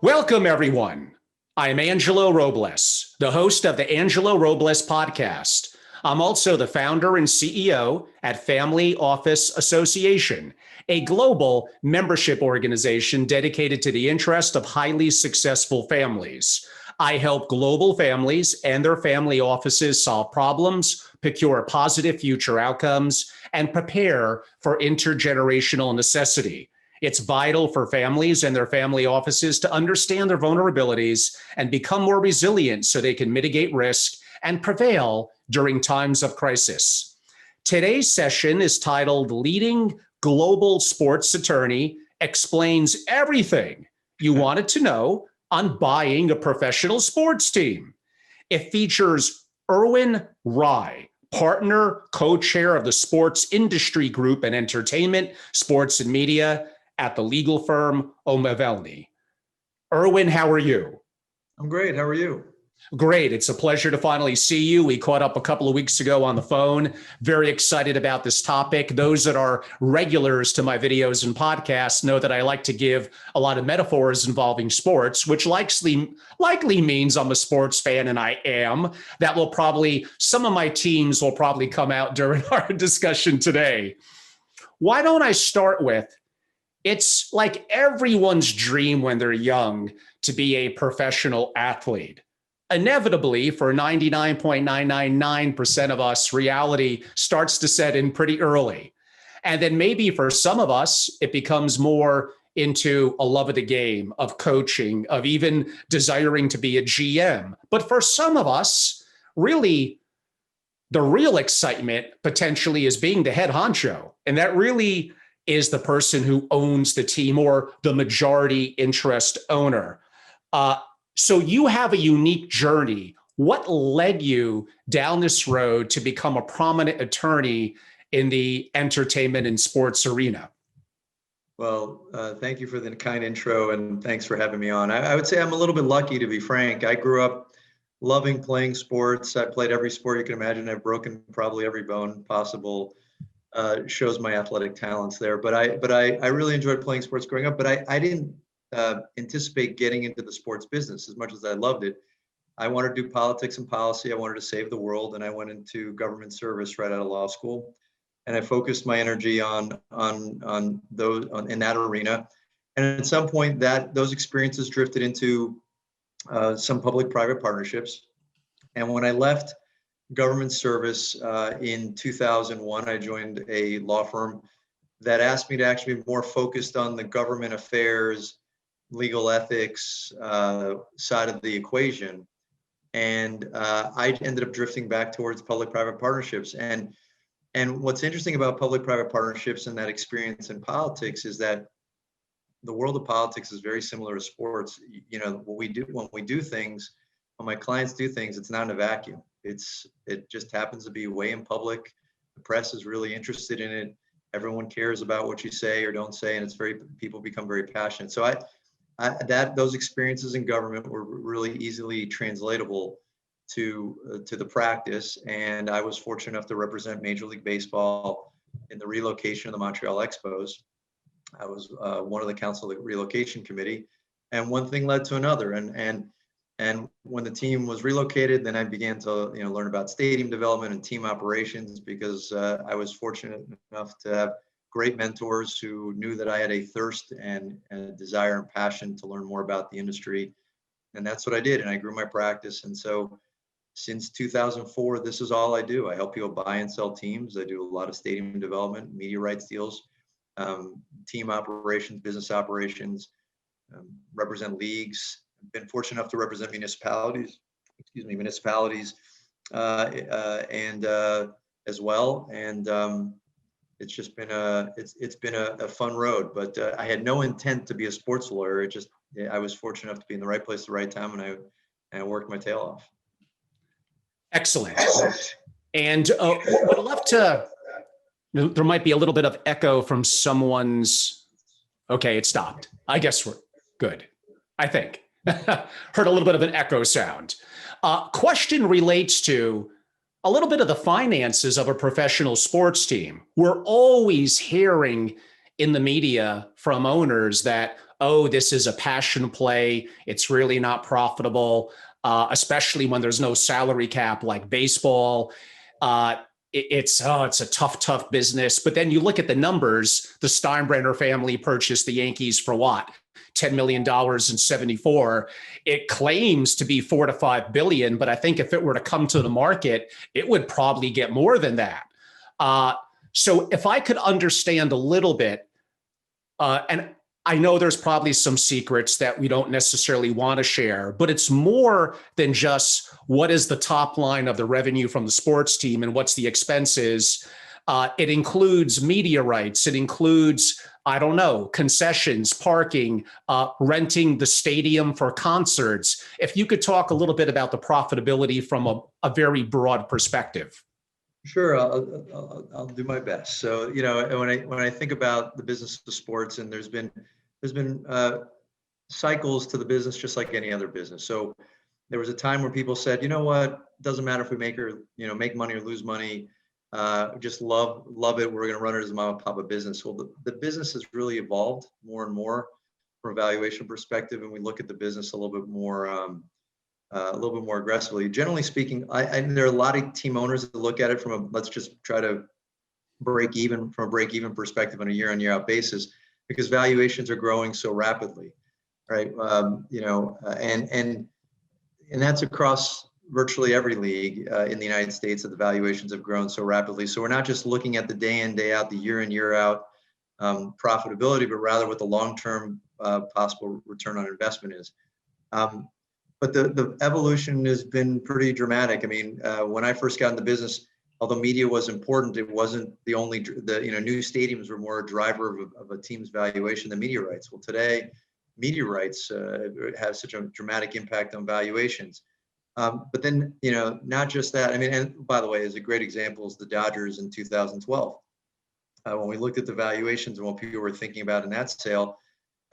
Welcome, everyone. I'm Angelo Robles, the host of the Angelo Robles Podcast. I'm also the founder and CEO at Family Office Association, a global membership organization dedicated to the interest of highly successful families. I help global families and their family offices solve problems, procure positive future outcomes, and prepare for intergenerational necessity. It's vital for families and their family offices to understand their vulnerabilities and become more resilient so they can mitigate risk and prevail during times of crisis. Today's session is titled Leading Global Sports Attorney Explains Everything You Wanted to Know on Buying a Professional Sports Team. It features Irwin, Raij, partner, co-chair of the Sports Industry Group and Entertainment, Sports and Media at the legal firm O'Mavelny. Irwin, how are you? I'm great. How are you? Great. It's a pleasure to finally see you. We caught up a couple of weeks ago on the phone. Very excited about this topic. Those that are regulars to my videos and podcasts know that I like to give a lot of metaphors involving sports, which likely means I'm a sports fan, and I am. Some of my teams will probably come out during our discussion today. Why don't I start with, it's like everyone's dream when they're young to be a professional athlete. Inevitably, for 99.999% of us, reality starts to set in pretty early. And then maybe for some of us, it becomes more into a love of the game, of coaching, of even desiring to be a GM. But for some of us, really, the real excitement potentially is being the head honcho. And that really is the person who owns the team or the majority interest owner. So you have a unique journey. What led you down this road to become a prominent attorney in the entertainment and sports arena? Well, thank you for the kind intro, and thanks for having me on. I would say I'm a little bit lucky, to be frank. I grew up loving playing sports. I played every sport you can imagine. I've broken probably every bone possible. Shows my athletic talents there. But I really enjoyed playing sports growing up. But I didn't anticipate getting into the sports business as much as I loved it. I wanted to do politics and policy. I wanted to save the world, and I went into government service right out of law school. And I focused my energy on those in that arena. And at some point, those experiences drifted into some public-private partnerships. And when I left government service in 2001, I joined a law firm that asked me to actually be more focused on the government affairs, legal ethics side of the equation. And I ended up drifting back towards public-private partnerships. And what's interesting about public-private partnerships and that experience in politics is that the world of politics is very similar to sports. You know, what we do when we do things, when my clients do things, it's not in a vacuum. It just happens to be way in public. The press is really interested in it. Everyone cares about what you say or don't say, and people become very passionate. So those experiences in government were really easily translatable to the practice, and I was fortunate enough to represent Major League Baseball in the relocation of the Montreal Expos. I was one of the council of the relocation committee, and one thing led to another. And when the team was relocated, then I began to learn about stadium development and team operations, because I was fortunate enough to have great mentors who knew that I had a thirst and a desire and passion to learn more about the industry. And that's what I did. And I grew my practice. And so since 2004, this is all I do. I help people buy and sell teams. I do a lot of stadium development, media rights deals, team operations, business operations, represent leagues. I've been fortunate enough to represent municipalities, and as well. And it's just been it's been a fun road. But I had no intent to be a sports lawyer. I was fortunate enough to be in the right place at the right time, and I worked my tail off. Excellent. And would love to. There might be a little bit of echo from someone's. Okay, it stopped. I guess we're good. I think. Heard a little bit of an echo sound. Question relates to a little bit of the finances of a professional sports team. We're always hearing in the media from owners that, oh, this is a passion play. It's really not profitable, especially when there's no salary cap like baseball. It's a tough business. But then you look at the numbers. The Steinbrenner family purchased the Yankees for what? $10 million in 74. It claims to be 4 to 5 billion, but I think if it were to come to the market, it would probably get more than that. So if I could understand a little bit, and I know there's probably some secrets that we don't necessarily want to share, but it's more than just what is the top line of the revenue from the sports team and what's the expenses. It includes media rights. It includes, I don't know, concessions, parking, renting the stadium for concerts. If you could talk a little bit about the profitability from a very broad perspective. Sure, I'll do my best. So, when I think about the business of sports, and there's been cycles to the business just like any other business. So there was a time where people said, you know what, doesn't matter if we make money or lose money, just love it. We're going to run it as a mom and pop business. Well, the business has really evolved more and more from a valuation perspective, and we look at the business a little bit more aggressively. Generally speaking, there are a lot of team owners that look at it from let's just try to break even perspective on a year in, year out basis, because valuations are growing so rapidly, right? And that's across virtually every league in the United States, that the valuations have grown so rapidly. So we're not just looking at the day in, day out, the year in, year out profitability, but rather what the long-term possible return on investment is. But the evolution has been pretty dramatic. I mean, when I first got in the business, although media was important, it wasn't the only. New stadiums were more a driver of a team's valuation than media rights. Well, today, media rights have such a dramatic impact on valuations. But then, not just that. I mean, and by the way, as a great example is the Dodgers in 2012. When we looked at the valuations and what people were thinking about in that sale,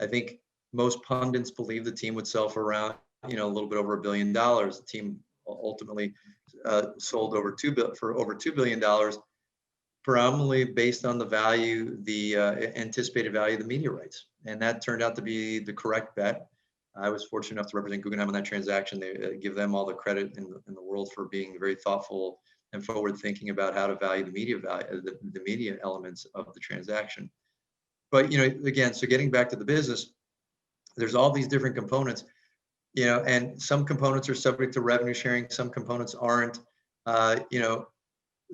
I think most pundits believed the team would sell for around, a little bit over $1 billion. The team ultimately sold for over $2 billion, predominantly based on the value, the anticipated value of the media rights. And that turned out to be the correct bet. I was fortunate enough to represent Guggenheim on that transaction. They give them all the credit in the world for being very thoughtful and forward thinking about how to value the media elements of the transaction. But, again, so getting back to the business, there's all these different components. And some components are subject to revenue sharing, some components aren't.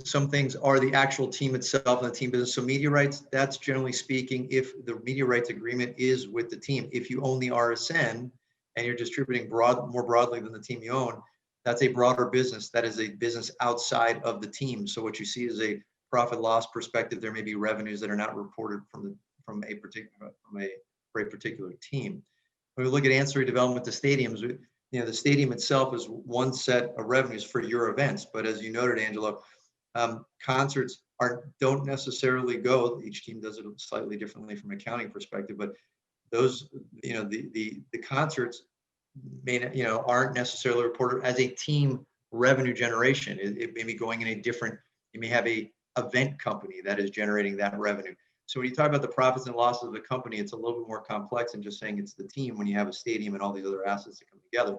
Some things are the actual team itself and the team business. So media rights, that's generally speaking, if the media rights agreement is with the team. If you own the RSN and you're distributing more broadly than the team you own, that's a broader business. That is a business outside of the team. So what you see is a profit loss perspective. There may be revenues that are not reported for a particular team. When we look at ancillary development to stadiums, the stadium itself is one set of revenues for your events. But as you noted, Angelo, concerts don't necessarily go. Each team does it slightly differently from an accounting perspective. But those, the concerts aren't necessarily reported as a team revenue generation. It may be going in a different. You may have a event company that is generating that revenue. So when you talk about the profits and losses of the company, it's a little bit more complex than just saying it's the team when you have a stadium and all these other assets that come together.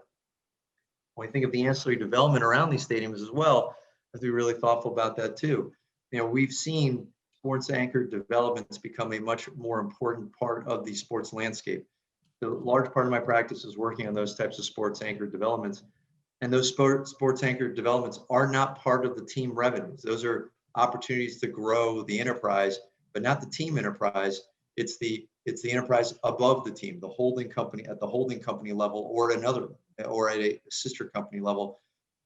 When we think of the ancillary development around these stadiums as well, I have to be really thoughtful about that too. We've seen sports anchored developments become a much more important part of the sports landscape. The large part of my practice is working on those types of sports anchored developments. And those sports anchored developments are not part of the team revenues. Those are opportunities to grow the enterprise, but not the team enterprise. It's the enterprise above the team, the holding company at the holding company level, or at a sister company level.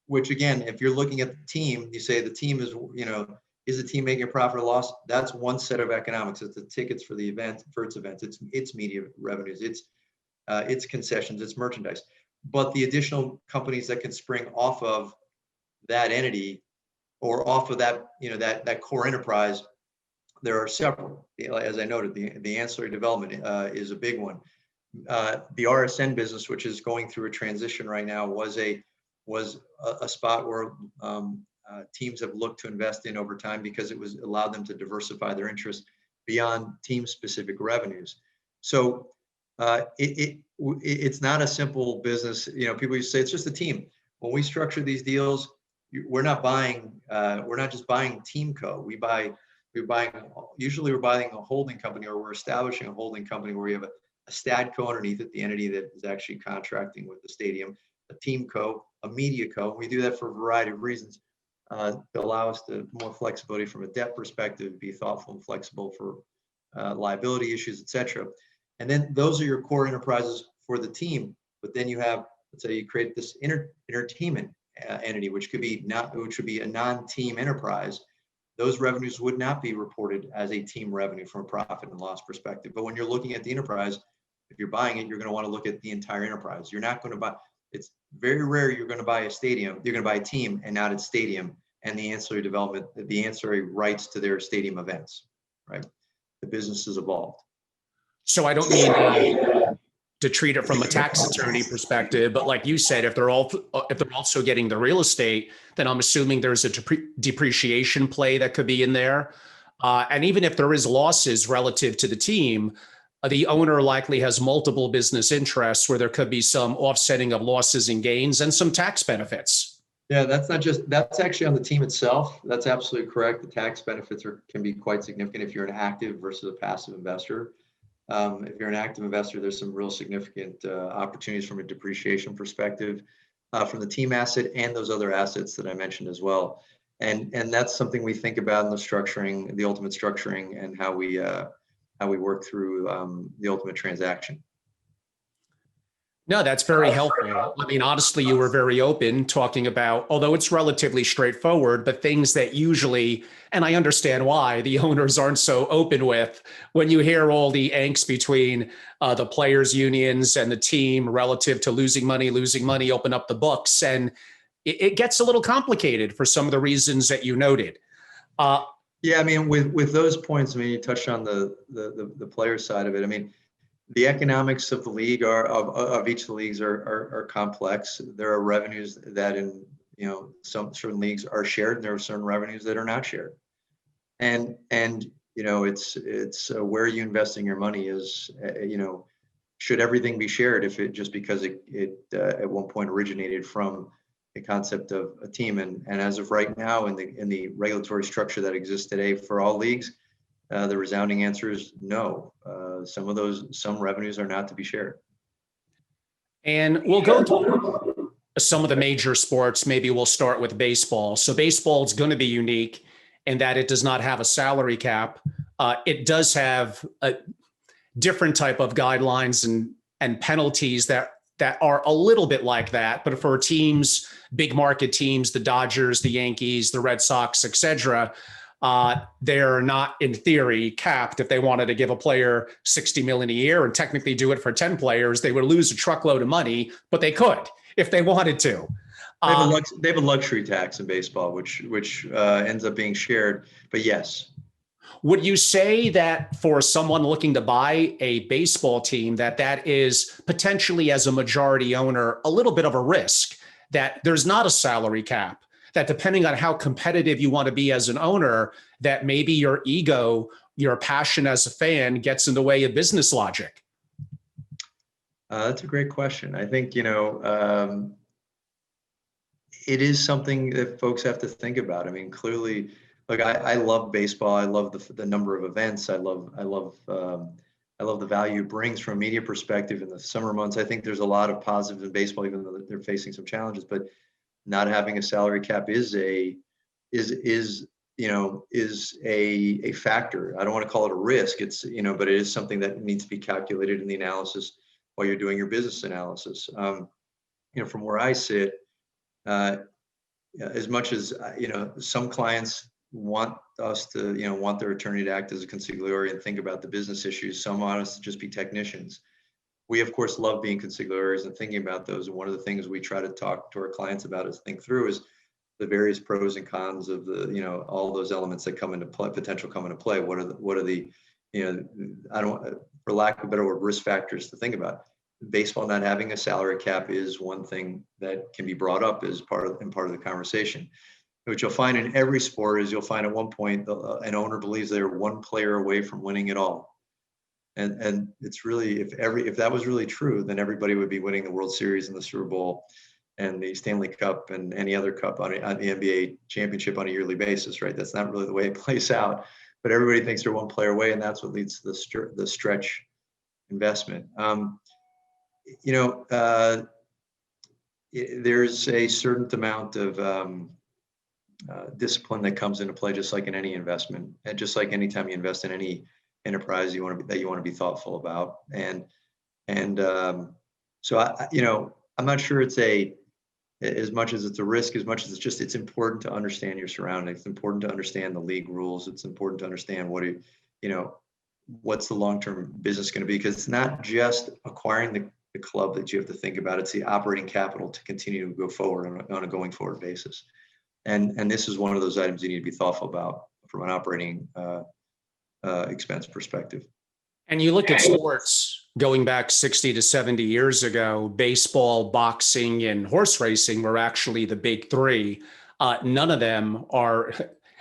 Which again, if you're looking at the team, you say the team is the team making a profit or loss? That's one set of economics. It's the tickets for the event, for its events, it's media revenues, it's concessions, it's merchandise. But the additional companies that can spring off of that entity or off of that, that core enterprise, there are several. As I noted, the ancillary development is a big one. The RSN business, which is going through a transition right now, was a spot where teams have looked to invest in over time because it allowed them to diversify their interests beyond team-specific revenues. So It's not a simple business. People used to say it's just a team. When we structure these deals, we're not just buying team co. Usually we're buying a holding company, or we're establishing a holding company where we have a stat co underneath it, the entity that is actually contracting with the stadium, a team co, a media co. We do that for a variety of reasons to allow us to more flexibility from a debt perspective, be thoughtful and flexible for liability issues, et cetera. And then those are your core enterprises for the team. But then you have, let's say you create this entertainment entity, which would be a non-team enterprise. Those revenues would not be reported as a team revenue from a profit and loss perspective. But when you're looking at the enterprise, if you're buying it, you're going to want to look at the entire enterprise. You're not going to buy, it's very rare you're going to buy a stadium, you're going to buy a team and not a stadium and the ancillary development, the ancillary rights to their stadium events, right? The business has evolved. So I don't mean to treat it from a tax attorney perspective, but like you said, if they're also getting the real estate, then I'm assuming there's a depreciation play that could be in there. And even if there is losses relative to the team, the owner likely has multiple business interests where there could be some offsetting of losses and gains and some tax benefits. Yeah, that's actually on the team itself. That's absolutely correct. The tax benefits can be quite significant if you're an active versus a passive investor. If you're an active investor, there's some real significant opportunities from a depreciation perspective from the team asset and those other assets that I mentioned as well. And that's something we think about in the structuring, the ultimate structuring, and how we work through the ultimate transaction. No, that's very helpful. I mean, honestly, you were very open talking about, although it's relatively straightforward, but things that usually, and I understand why the owners aren't so open with, when you hear all the angst between the players' unions and the team relative to losing money, open up the books. And it gets a little complicated for some of the reasons that you noted. Yeah, I mean, with those points, I mean, you touched on the player side of it. I mean, the economics of the league of each of the leagues are complex. There are revenues that in some certain leagues are shared, and there are certain revenues that are not shared. And it's where you investing your money is should everything be shared if it just because it at one point originated from the concept of a team, and as of right now in the regulatory structure that exists today for all leagues, the resounding answer is no. Some revenues are not to be shared. And we'll go through some of the major sports. Maybe we'll start with baseball. So baseball is going to be unique in that it does not have a salary cap. It does have a different type of guidelines and penalties that are a little bit like that. But for teams, big market teams, the Dodgers, the Yankees, the Red Sox, et cetera, they're not in theory capped. If they wanted to give a player $60 million a year and technically do it for 10 players, they would lose a truckload of money, but they could if they wanted to. They have a luxury tax in baseball, which ends up being shared. But yes. Would you say that for someone looking to buy a baseball team, that is potentially as a majority owner, a little bit of a risk, that there's not a salary cap, that depending on how competitive you want to be as an owner, that maybe your ego, your passion as a fan gets in the way of business logic? That's a great question. I think, it is something that folks have to think about. I mean, clearly, look, I love baseball. I love the number of events. I love the value it brings from a media perspective in the summer months. I think there's a lot of positives in baseball, even though they're facing some challenges, but not having a salary cap is a factor. I don't want to call it a risk. It's, but it is something that needs to be calculated in the analysis while you're doing your business analysis. From where I sit, as much as, some clients want us to, want their attorney to act as a consigliere and think about the business issues. Some want us to just be technicians. We, of course, love being consiglieres and thinking about those. And one of the things we try to talk to our clients about is think through is the various pros and cons of the, all those elements that come into play, potential come into play. What are the, I don't, for lack of a better word, risk factors to think about. Baseball not having a salary cap is one thing that can be brought up as part of the conversation. What you'll find in every sport is you'll find at one point an owner believes they're one player away from winning it all. And it's really, if that was really true, then everybody would be winning the World Series and the Super Bowl and the Stanley Cup and any other cup on the NBA championship on a yearly basis, right? That's not really the way it plays out. But everybody thinks they're one player away, and that's what leads to the stretch investment. There's a certain amount of discipline that comes into play, just like in any investment, and just like anytime you invest in any enterprise you want to be thoughtful about. So I'm not sure it's as much as it's a risk, as much as it's important to understand your surroundings. It's important to understand the league rules. It's important to understand what's the long-term business going to be, because it's not just acquiring the club that you have to think about. It's the operating capital to continue to go forward on a going forward basis. And this is one of those items you need to be thoughtful about from an operating expense perspective. And you look at sports going back 60 to 70 years ago, baseball, boxing, and horse racing were actually the big three. None of them are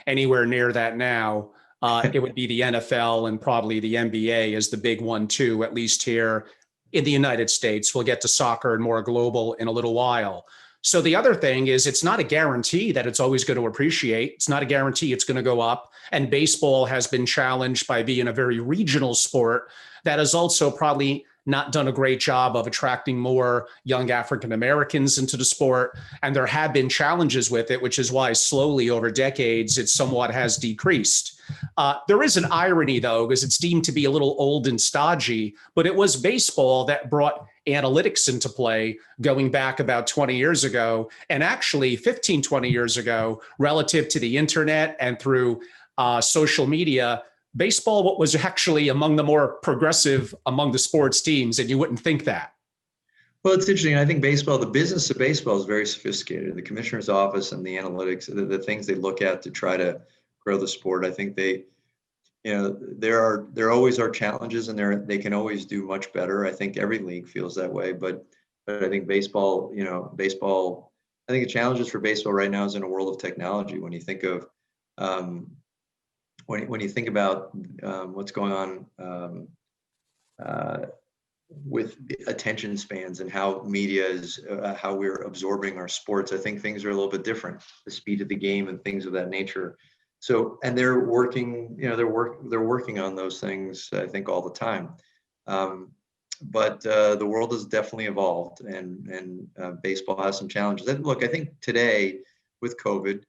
anywhere near that now. It would be the NFL and probably the NBA as the big one too, at least here in the United States. We'll get to soccer and more global in a little while. So the other thing is, it's not a guarantee that it's always going to appreciate. It's not a guarantee it's going to go up. And baseball has been challenged by being a very regional sport that has also probably not done a great job of attracting more young African Americans into the sport. And there have been challenges with it, which is why slowly over decades, it somewhat has decreased. There is an irony, though, because it's deemed to be a little old and stodgy, but it was baseball that brought analytics into play going back about 20 years ago, and actually 15, 20 years ago, relative to the internet and through social media. Baseball was actually among the more progressive among the sports teams, and you wouldn't think that. Well, it's interesting. I think the business of baseball is very sophisticated. The commissioner's office and the analytics, the things they look at to try to grow the sport, I think there always are challenges, and they can always do much better. I think every league feels that way, but I think baseball, I think the challenges for baseball right now is in a world of technology. When you think of when you think about what's going on with attention spans and how media is, how we're absorbing our sports, I think things are a little bit different. The speed of the game and things of that nature. So, and they're working, they're working on those things, I think, all the time. But the world has definitely evolved, and baseball has some challenges. And look, I think today with COVID,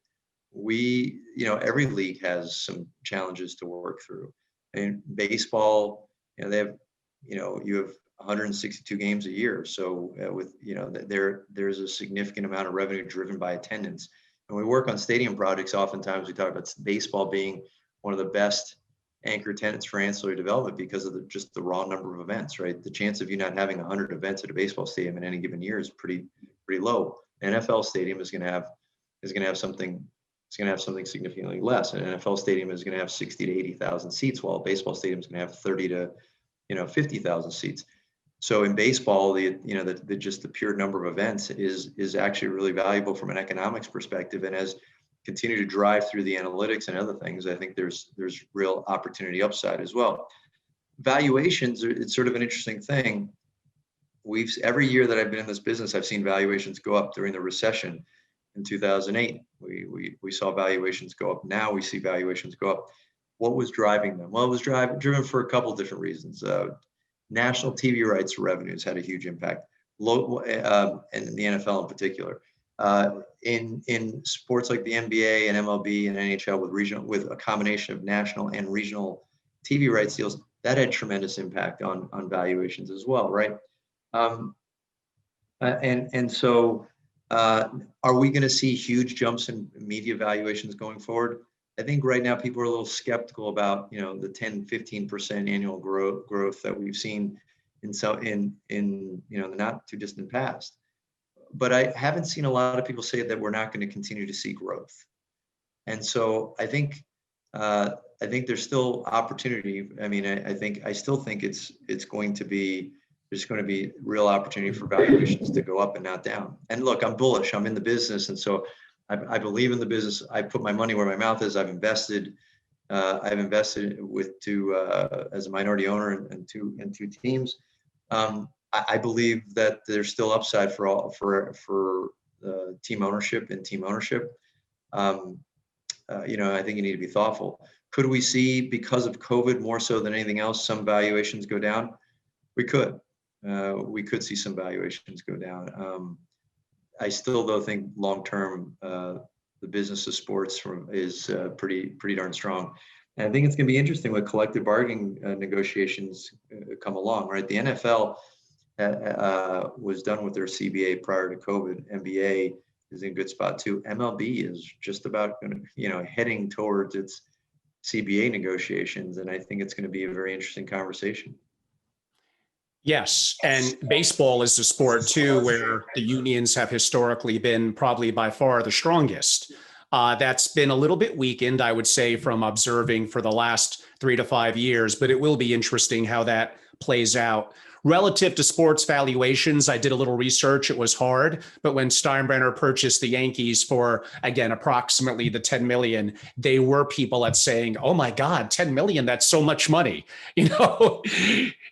every league has some challenges to work through. And baseball, they have, you have 162 games a year. So there's a significant amount of revenue driven by attendance. And we work on stadium projects. Oftentimes we talk about baseball being one of the best anchor tenants for ancillary development because of just the raw number of events, right? The chance of you not having 100 events at a baseball stadium in any given year is pretty low. An NFL stadium is going to have something significantly less. An NFL stadium is going to have 60 to 80,000 seats, while a baseball stadium is going to have 30 to 50,000 seats. So in baseball, just the pure number of events is actually really valuable from an economics perspective. And as continue to drive through the analytics and other things, I think there's real opportunity upside as well. Valuations, it's sort of an interesting thing. Every year that I've been in this business, I've seen valuations go up. During the recession in 2008, we saw valuations go up. Now we see valuations go up. What was driving them? Well, it was driven for a couple of different reasons. National TV rights revenues had a huge impact, local, and the NFL in particular. In sports like the NBA and MLB and NHL with a combination of national and regional TV rights deals, that had tremendous impact on valuations as well, right? So are we going to see huge jumps in media valuations going forward? I think right now people are a little skeptical about the 10-15% annual growth that we've seen in the not too distant past. But I haven't seen a lot of people say that we're not going to continue to see growth. And so I think there's still opportunity. I mean, I still think there's going to be real opportunity for valuations to go up and not down. And look, I'm bullish. I'm in the business, and so I believe in the business. I put my money where my mouth is. I've invested I've invested with two as a minority owner in two teams. I believe that there's still upside for team ownership and team ownership. I think you need to be thoughtful. Could we see, because of COVID more so than anything else, some valuations go down? We could. We could see some valuations go down. I still, though, think long term, the business of sports is pretty darn strong. And I think it's going to be interesting when collective bargaining negotiations come along, right? The NFL was done with their CBA prior to COVID. NBA is in a good spot too. MLB is just about going to, heading towards its CBA negotiations. And I think it's going to be a very interesting conversation. Yes. And baseball is a sport too, where the unions have historically been probably by far the strongest. That's been a little bit weakened, I would say, from observing for the last 3 to 5 years, but it will be interesting how that plays out. Relative to sports valuations, I did a little research. It was hard, but when Steinbrenner purchased the Yankees for, again, approximately the 10 million, they were people at saying, oh my God, 10 million, that's so much money.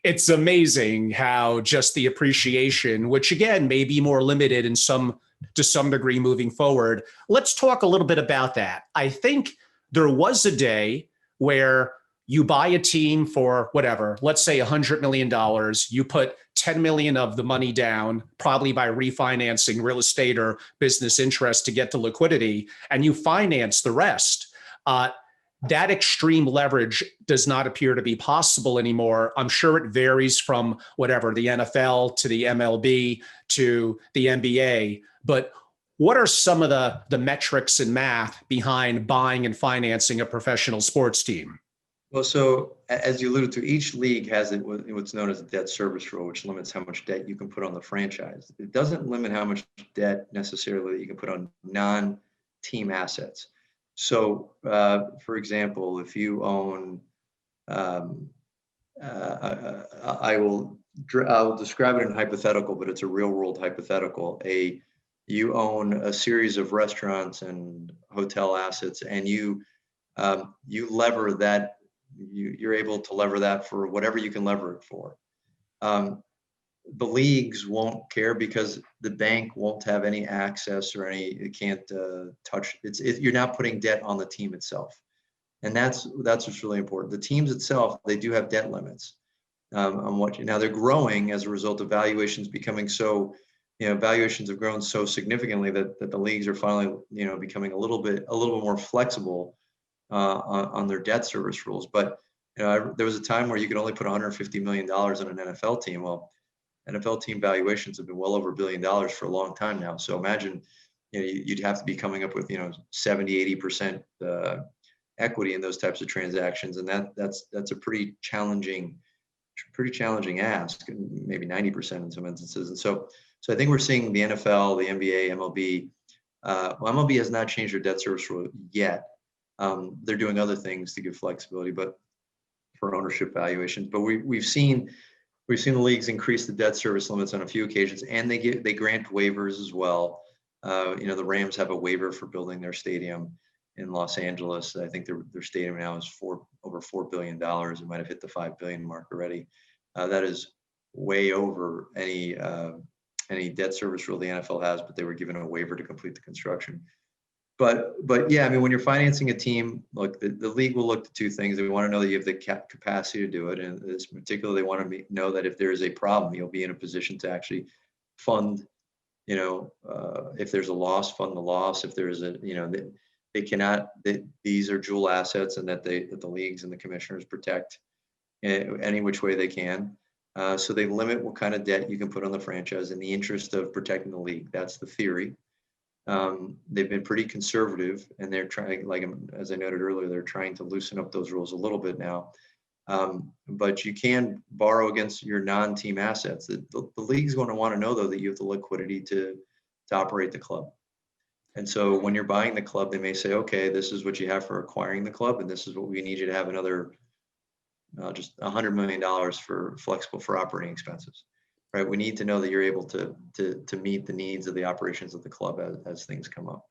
It's amazing how just the appreciation, which again, may be more limited to some degree moving forward. Let's talk a little bit about that. I think there was a day where you buy a team for whatever, let's say $100 million, you put 10 million of the money down, probably by refinancing real estate or business interest to get to liquidity, and you finance the rest. That extreme leverage does not appear to be possible anymore. I'm sure it varies from whatever, the NFL to the MLB to the NBA, but what are some of the metrics and math behind buying and financing a professional sports team? Well, so as you alluded to, each league has what's known as a debt service rule, which limits how much debt you can put on the franchise. It doesn't limit how much debt necessarily that you can put on non-team assets. So, for example, if you own, I'll describe it in hypothetical, but it's a real world hypothetical. You own a series of restaurants and hotel assets, and you lever that. You're able to lever that for whatever you can lever it for. The leagues won't care because the bank won't have any access or it can't touch. You're not putting debt on the team itself, and that's what's really important. The teams itself, they do have debt limits now they're growing as a result of valuations becoming so. Valuations have grown so significantly that the leagues are finally becoming a little bit more flexible on their debt service rules. But there was a time where you could only put $150 million on an NFL team. Well, NFL team valuations have been well over $1 billion for a long time now. So imagine you'd have to be coming up with 70-80% equity in those types of transactions, and that's a pretty challenging ask, maybe 90% in some instances. And so I think we're seeing the NFL, the NBA, MLB. MLB has not changed their debt service rule yet. They're doing other things to give flexibility, but for ownership valuations. But we've seen the leagues increase the debt service limits on a few occasions, and they grant waivers as well. The Rams have a waiver for building their stadium in Los Angeles. I think their stadium now is over $4 billion. It might have hit the $5 billion mark already. That is way over any debt service rule the NFL has, but they were given a waiver to complete the construction. But yeah, I mean, when you're financing a team, look, the league will look to two things. They want to know that you have the capacity to do it. And in this particular, they want to know that if there is a problem, you'll be in a position to actually fund, if there's a loss, fund the loss. If there's these are jewel assets, and that the leagues and the commissioners protect any which way they can. So they limit what kind of debt you can put on the franchise in the interest of protecting the league. That's the theory. They've been pretty conservative, and they're trying, like as I noted earlier, they're trying to loosen up those rules a little bit now. But you can borrow against your non-team assets. The league's going to want to know, though, that you have the liquidity to operate the club. And so when you're buying the club, they may say, okay, this is what you have for acquiring the club, and this is what we need you to have another just $100 million for flexible for operating expenses. Right, we need to know that you're able to meet the needs of the operations of the club as things come up.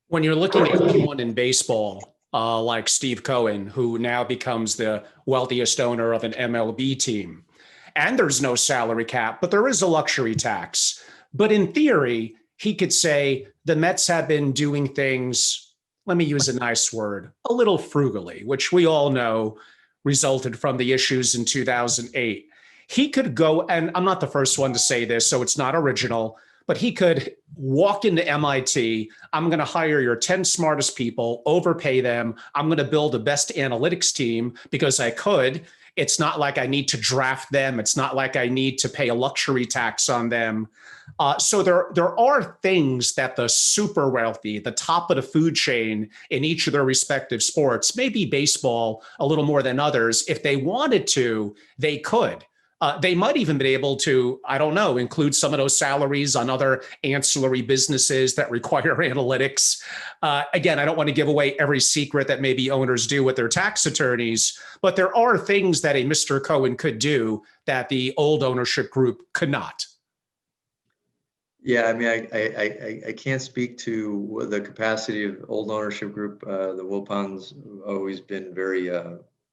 When you're looking at anyone in baseball, like Steve Cohen, who now becomes the wealthiest owner of an MLB team. And there's no salary cap, but there is a luxury tax. But in theory, he could say the Mets have been doing things, let me use a nice word, a little frugally, which we all know resulted from the issues in 2008. He could go, and I'm not the first one to say this, so it's not original, but he could walk into MIT. I'm going to hire your 10 smartest people, overpay them. I'm going to build the best analytics team because I could. It's not like I need to draft them. It's not like I need to pay a luxury tax on them. So there are things that the super wealthy, the top of the food chain in each of their respective sports, maybe baseball a little more than others, if they wanted to, they could. They might even be able to, I don't know, include some of those salaries on other ancillary businesses that require analytics. Again, I don't want to give away every secret that maybe owners do with their tax attorneys, but there are things that a Mr. Cohen could do that the old ownership group could not. Yeah, I mean, I can't speak to the capacity of old ownership group. The Wilpons always been very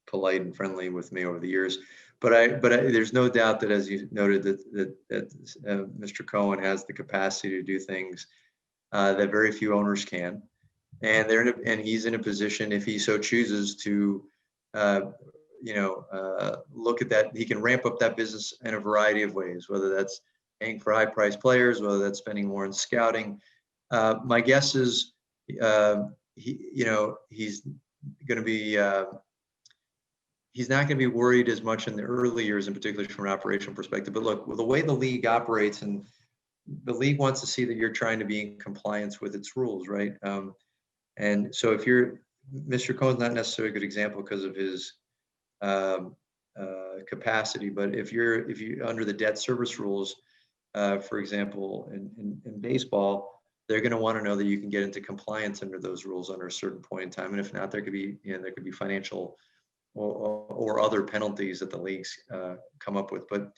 polite and friendly with me over the years. But there's no doubt that, as you noted, that Mr. Cohen has the capacity to do things that very few owners can, and and he's in a position, if he so chooses, to look at that. He can ramp up that business in a variety of ways, whether that's paying for high-priced players, whether that's spending more on scouting. My guess is he's going to be. He's not going to be worried as much in the early years, in particular from an operational perspective. But look, with the way the league operates, and the league wants to see that you're trying to be in compliance with its rules, right? And so if Mr. Cohen's not necessarily a good example because of his capacity, but if you under the debt service rules, for example, in baseball, they're going to want to know that you can get into compliance under those rules under a certain point in time. And if not, there could be financial or other penalties that the leagues come up with. But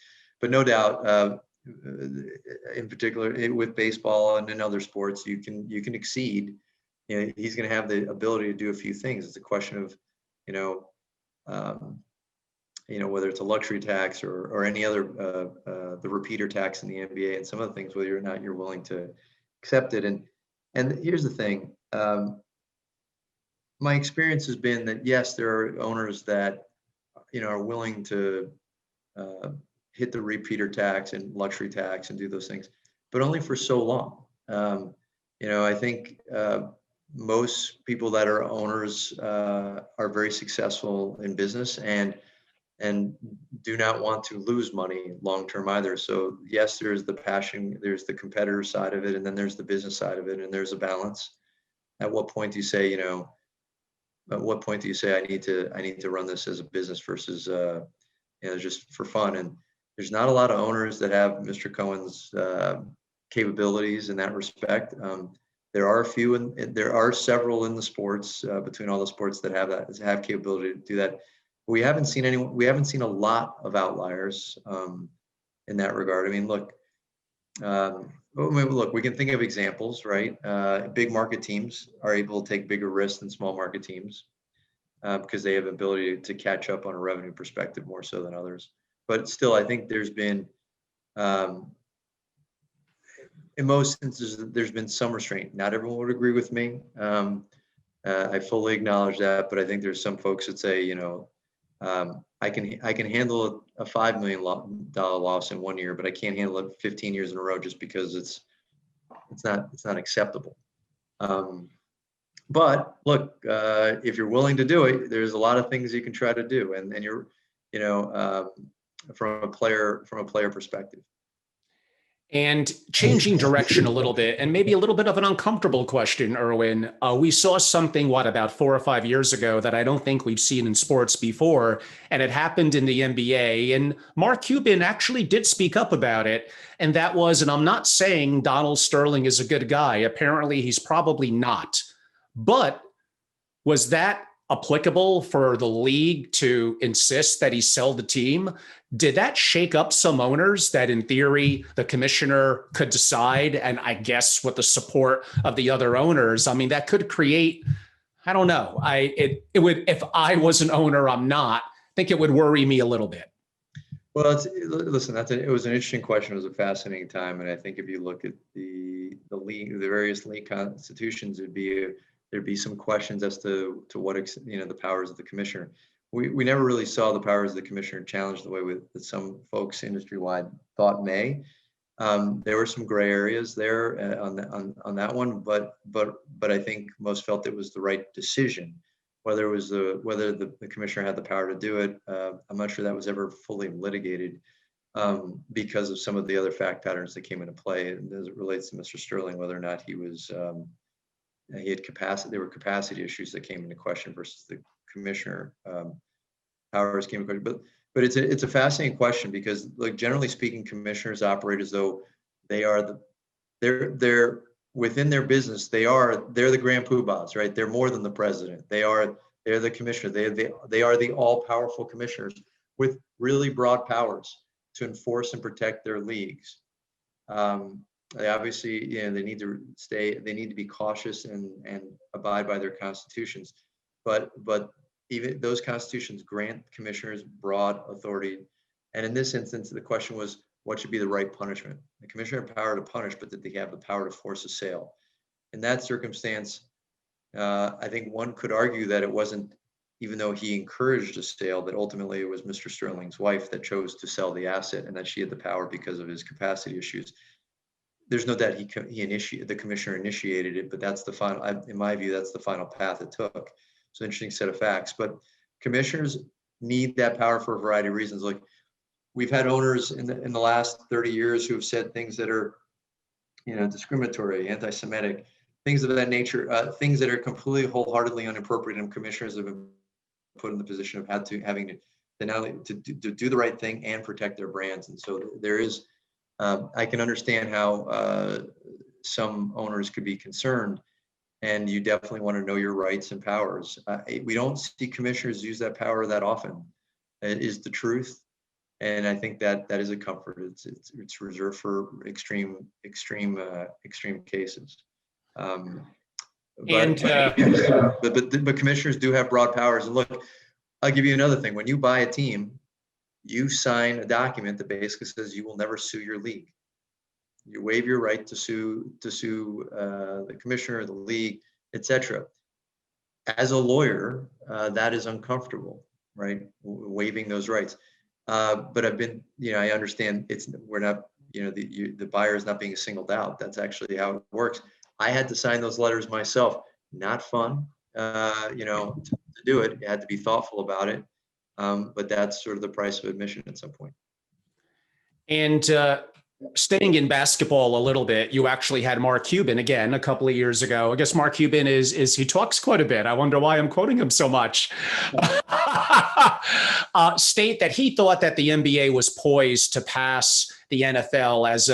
no doubt, in particular with baseball and in other sports, you can exceed. He's going to have the ability to do a few things. It's a question of, whether it's a luxury tax or any other the repeater tax in the NBA and some of the things, whether or not you're willing to accept it. And here's the thing. My experience has been that, yes, there are owners that, are willing to hit the repeater tax and luxury tax and do those things, but only for so long. I think most people that are owners are very successful in business and do not want to lose money long term either. So yes, there's the passion, there's the competitor side of it, and then there's the business side of it, and there's a balance. At what point do you say, at what point do you say I need to run this as a business versus just for fun? And there's not a lot of owners that have Mr. Cohen's capabilities in that respect. There are a few, and there are several in the sports between all the sports that have capability to do that. We haven't seen a lot of outliers in that regard. I mean, look, we can think of examples, right? Big market teams are able to take bigger risks than small market teams because they have the ability to catch up on a revenue perspective more so than others. But still, I think there's been, in most instances, there's been some restraint. Not everyone would agree with me. I fully acknowledge that, but I think there's some folks that say, I can handle a $5 million loss in 1 year, but I can't handle it 15 years in a row just because it's not acceptable. But look, if you're willing to do it, there's a lot of things you can try to do, and you're, from a player perspective. And changing direction a little bit, and maybe a little bit of an uncomfortable question, Irwin. We saw something, about 4 or 5 years ago that I don't think we've seen in sports before, and it happened in the NBA. And Mark Cuban actually did speak up about it, and that was, and I'm not saying Donald Sterling is a good guy. Apparently, he's probably not. But was that applicable for the league to insist that he sell the team? Did that shake up some owners that in theory the commissioner could decide, and I guess with the support of the other owners, I mean, that could create, I don't know. It would, if I was an owner, I'm not, I think it would worry me a little bit. Well, listen. It was an interesting question. It was a fascinating time, and I think if you look at the various league constitutions, there'd be some questions as to what the powers of the commissioner. We never really saw the powers of the commissioner challenged the way that some folks industry wide thought may. There were some gray areas there on that one, but I think most felt it was the right decision. Whether the commissioner had the power to do it, I'm not sure that was ever fully litigated because of some of the other fact patterns that came into play, and as it relates to Mr. Sterling, whether or not he had capacity. There were capacity issues that came into question versus the commissioner powers came into question. But it's a fascinating question because, like, generally speaking, commissioners operate as though they're within their business. They're the grand poobahs, right? They're more than the president. They're the commissioner. They are the all-powerful commissioners with really broad powers to enforce and protect their leagues. They obviously, they need to be cautious and abide by their constitutions, but even those constitutions grant commissioners broad authority. And in this instance, the question was, what should be the right punishment? The commissioner had power to punish, but did they have the power to force a sale? In that circumstance, I think one could argue that it wasn't, even though he encouraged a sale, that ultimately it was Mr. Sterling's wife that chose to sell the asset, and that she had the power because of his capacity issues. There's no doubt the commissioner initiated it, but that's the final, in my view, that's the final path it took. So interesting set of facts, but commissioners need that power for a variety of reasons. Like, we've had owners in the last 30 years who have said things that are, discriminatory, anti-Semitic, things of that nature, things that are completely wholeheartedly inappropriate, and commissioners have been put in the position of having to not only to do the right thing and protect their brands. And so there is, I can understand how some owners could be concerned, and you definitely want to know your rights and powers. We don't see commissioners use that power that often. It is the truth, and I think that is a comfort. It's reserved for extreme cases. But commissioners do have broad powers. And look, I'll give you another thing. When you buy a team, you sign a document that basically says you will never sue your league. You waive your right to sue the commissioner, the league, etc. As a lawyer, that is uncomfortable, right? Waiving those rights. But I've been, I understand we're not, the buyer is not being singled out. That's actually how it works. I had to sign those letters myself. Not fun, to do it. You had to be thoughtful about it. But that's sort of the price of admission at some point. And staying in basketball a little bit, you actually had Mark Cuban again a couple of years ago. I guess Mark Cuban he talks quite a bit. I wonder why I'm quoting him so much. State that he thought that the NBA was poised to pass the NFL as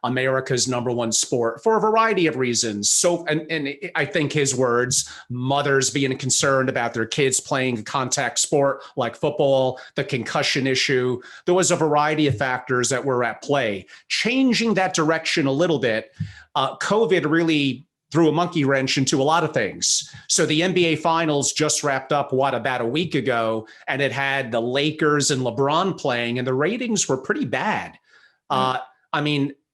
America's number one sport for a variety of reasons. So, and I think his words, mothers being concerned about their kids playing a contact sport like football, the concussion issue. There was a variety of factors that were at play. Changing that direction a little bit, COVID really threw a monkey wrench into a lot of things. So the NBA Finals just wrapped up, about a week ago, and it had the Lakers and LeBron playing, and the ratings were pretty bad.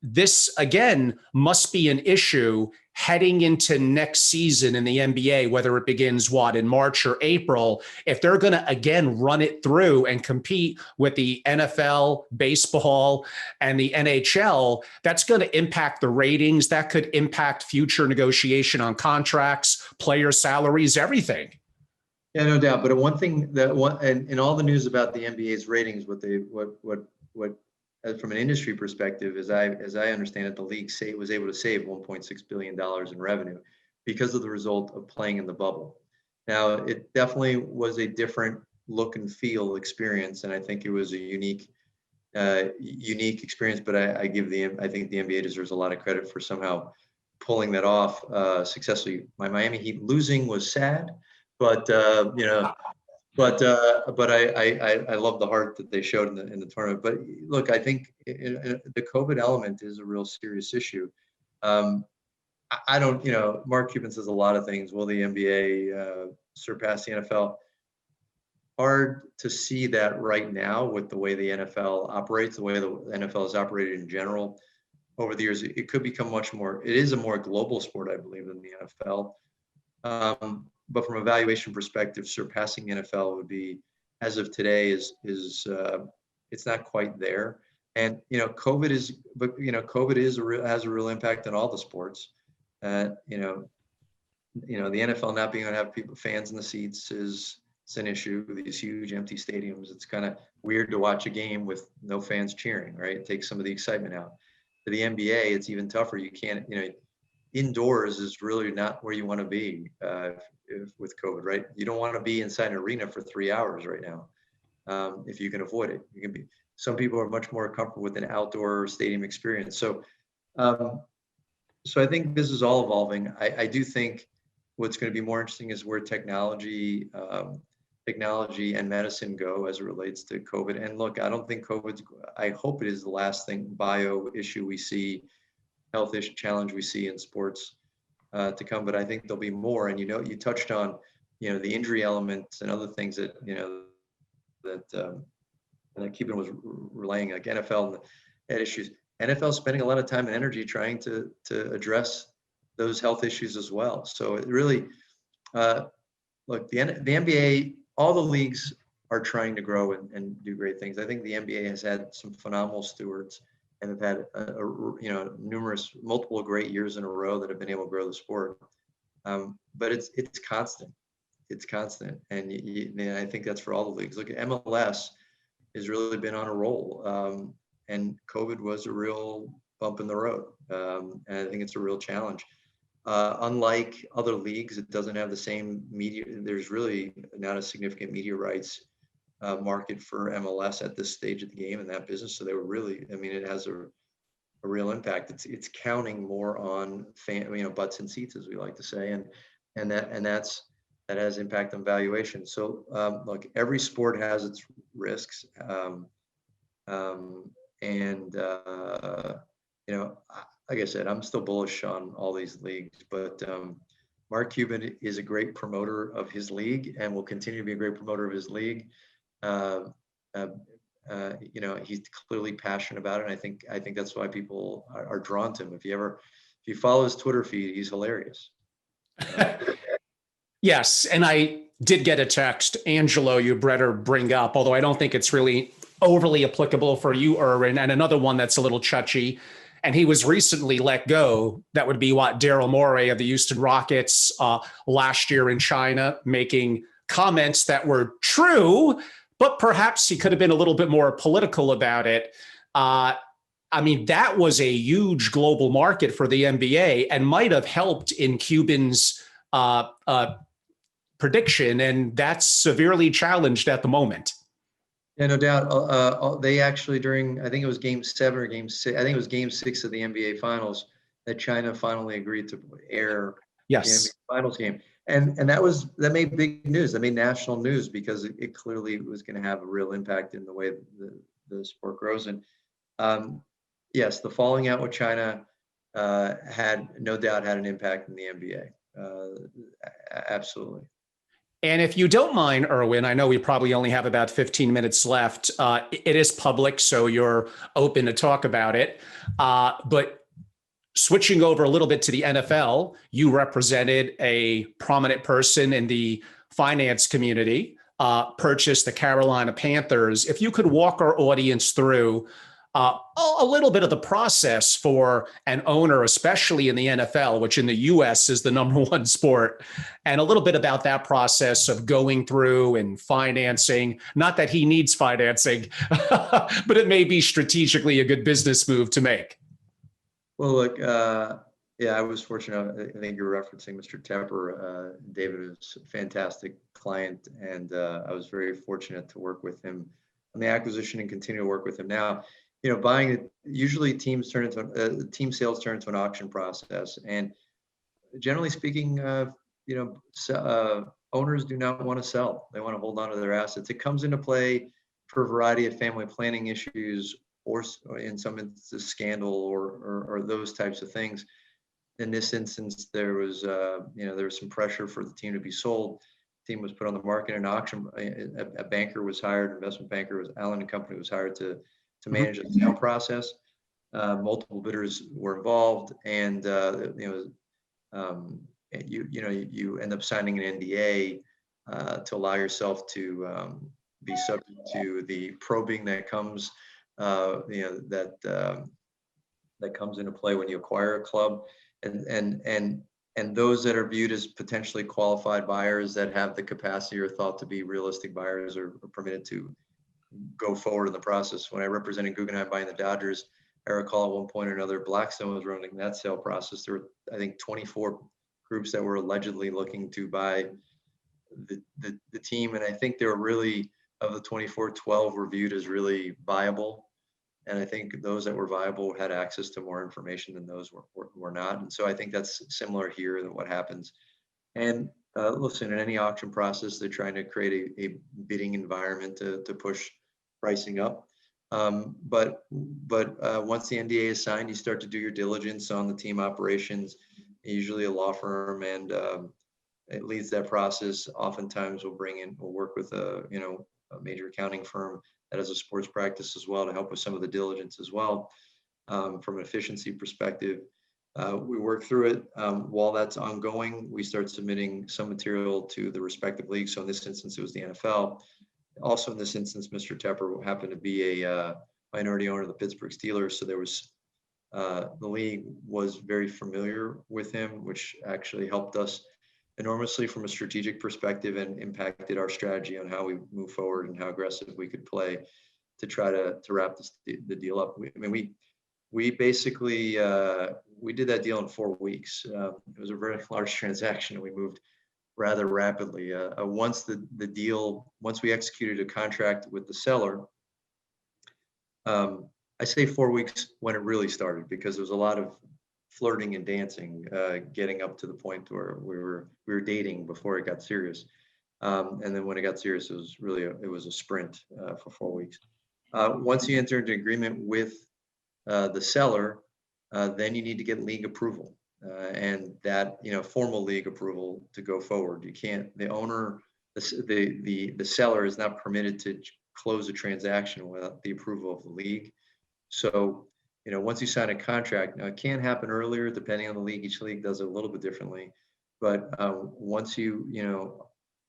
This, again, must be an issue heading into next season in the NBA, whether it begins, in March or April. If they're going to, again, run it through and compete with the NFL, baseball, and the NHL, that's going to impact the ratings. That could impact future negotiation on contracts, player salaries, everything. Yeah, no doubt. But one thing and all the news about the NBA's ratings, what from an industry perspective, as I understand it, the league was able to save $1.6 billion in revenue because of the result of playing in the bubble. Now, it definitely was a different look and feel experience, and I think it was a unique experience. But I think the NBA deserves a lot of credit for somehow pulling that off successfully. My Miami Heat losing was sad, but But I love the heart that they showed in the tournament. But look, I think the COVID element is a real serious issue. I don't, Mark Cuban says a lot of things. Will the NBA surpass the NFL? Hard to see that right now with the way the NFL operates, the way the NFL has operated in general over the years. It could become much more, it is a more global sport, I believe, than the NFL. But from a valuation perspective, surpassing NFL would be, as of today, is it's not quite there. And COVID has a real impact on all the sports. The NFL not being able to have fans in the seats is an issue. These huge empty stadiums, it's kind of weird to watch a game with no fans cheering, right? It takes some of the excitement out. For the NBA, it's even tougher. You can't, indoors is really not where you want to be with COVID, right? You don't want to be inside an arena for 3 hours right now if you can avoid it. You can be. Some people are much more comfortable with an outdoor stadium experience. So I think this is all evolving. I do think what's going to be more interesting is where technology and medicine go as it relates to COVID. And look, I don't think I hope it is the last bio issue we see, health issue challenge we see in sports to come, but I think there'll be more. And you touched on the injury elements and other things that that Cuban was relaying, like NFL and issues. NFL spending a lot of time and energy trying to address those health issues as well. So it really, look, the NBA, all the leagues are trying to grow and do great things. I think the NBA has had some phenomenal stewards and have had multiple great years in a row that have been able to grow the sport. But it's constant. It's constant, and I think that's for all the leagues. Look, MLS has really been on a roll, and COVID was a real bump in the road, and I think it's a real challenge. Unlike other leagues, it doesn't have the same media. There's really not a significant media rights market for MLS at this stage of the game in that business. So they were really, it has a real impact. It's counting more on butts and seats, as we like to say, and that has impact on valuation. So look, every sport has its risks, like I said, I'm still bullish on all these leagues, but Mark Cuban is a great promoter of his league and will continue to be a great promoter of his league. He's clearly passionate about it. And I think that's why people are drawn to him. If you follow his Twitter feed, he's hilarious. Yes. And I did get a text, Angelo, you better bring up, although I don't think it's really overly applicable for you, Irwin, and another one that's a little touchy. And he was recently let go. That would be Daryl Morey of the Houston Rockets last year in China, making comments that were true, but perhaps he could have been a little bit more political about it. That was a huge global market for the NBA and might have helped in Cuban's prediction, and that's severely challenged at the moment. Yeah, no doubt. They actually I think it was Game 7 or Game 6. I think it was Game 6 of the NBA Finals that China finally agreed to air the NBA Finals game, and that made big news. That made national news because it clearly was going to have a real impact in the way the sport grows. And yes, the falling out with China had no doubt had an impact in the NBA. Absolutely. And if you don't mind, Irwin, I know we probably only have about 15 minutes left. It is public, so you're open to talk about it. But switching over a little bit to the NFL, you represented a prominent person in the finance community, purchased the Carolina Panthers. If you could walk our audience through a little bit of the process for an owner, especially in the NFL, which in the US is the number one sport, and a little bit about that process of going through and financing. Not that he needs financing, but it may be strategically a good business move to make. Well, look, I was fortunate. I think you're referencing Mr. Tepper. David is a fantastic client, and I was very fortunate to work with him on the acquisition and continue to work with him now. Buying it, usually team sales turn into an auction process. And generally speaking, owners do not want to sell. They want to hold on to their assets. It comes into play for a variety of family planning issues or in some instances scandal or those types of things. in this instance, there was some pressure for the team to be sold. The team was put on the market in an auction. A banker was hired, investment banker was Allen and Company was hired to manage the sale process. Multiple bidders were involved, and you end up signing an NDA to allow yourself to be subject to the probing that comes, that comes into play when you acquire a club, and those that are viewed as potentially qualified buyers that have the capacity or thought to be realistic buyers are permitted to go forward in the process. When I represented Guggenheim buying the Dodgers, I recall at one point or another, Blackstone was running that sale process. There were, I think, 24 groups that were allegedly looking to buy the team. And I think there were really, of the 24, 12 were viewed as really viable. And I think those that were viable had access to more information than those were not. And so I think that's similar here than what happens. And listen, in any auction process, they're trying to create a bidding environment to push pricing up. But once the NDA is signed, you start to do your diligence on the team operations, usually a law firm, and it leads that process. Oftentimes we'll work with a major accounting firm that has a sports practice as well to help with some of the diligence as well. From an efficiency perspective, we work through it. While that's ongoing, we start submitting some material to the respective leagues. So in this instance, it was the NFL. Also in this instance, Mr. Tepper happened to be a minority owner of the Pittsburgh Steelers. So there was, the league was very familiar with him, which actually helped us enormously from a strategic perspective and impacted our strategy on how we move forward and how aggressive we could play to try to wrap the deal up. We basically, we did that deal in 4 weeks. It was a very large transaction, and we moved rather rapidly. Once we executed a contract with the seller, I say 4 weeks when it really started, because there was a lot of flirting and dancing, getting up to the point where we were dating before it got serious. And then when it got serious, it was a sprint for 4 weeks. Once you enter into agreement with the seller, then you need to get league approval, and that formal league approval to go forward. You can't. The owner, the seller, is not permitted to close a transaction without the approval of the league. So once you sign a contract, now it can happen earlier depending on the league. Each league does it a little bit differently, but once